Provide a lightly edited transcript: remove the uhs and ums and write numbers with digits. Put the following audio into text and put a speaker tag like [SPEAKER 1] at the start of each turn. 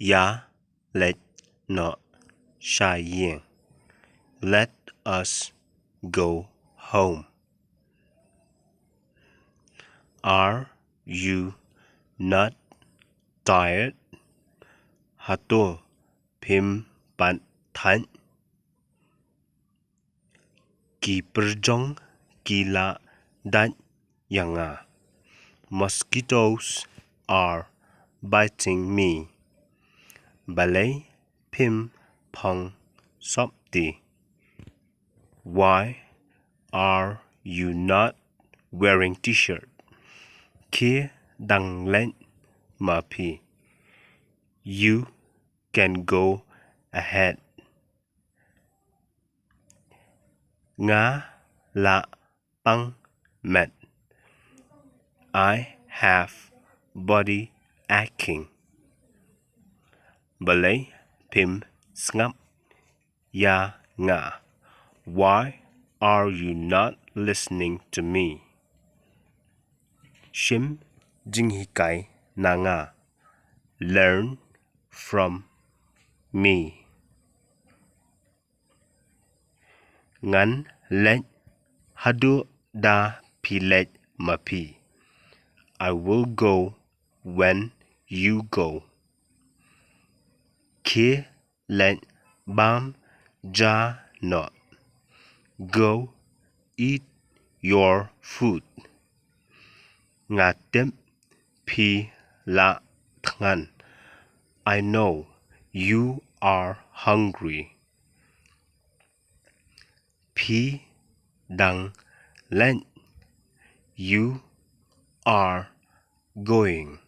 [SPEAKER 1] Ya let no Cheyenne. Let us go home. Are you not tired? Hato Pim Pan Tan. Ki perjong kila dan yanga. Mosquitoes are biting me. Balay Pim Pong Sopti. Why are you not wearing t-shirt? Kia đăng lên mapi. You can go ahead. Nga la pang met. I have body aching. Balay Pim Snap Ya Nga. Why are you not listening to me? Shim Jinghikai Nanga. Learn from me. Ngan let hadu da pilet mapi. I will go when you go. Ki let bam ja not. Go eat your food. Ngatem pi la tngan. I know you are hungry. Pi dang len. You are going.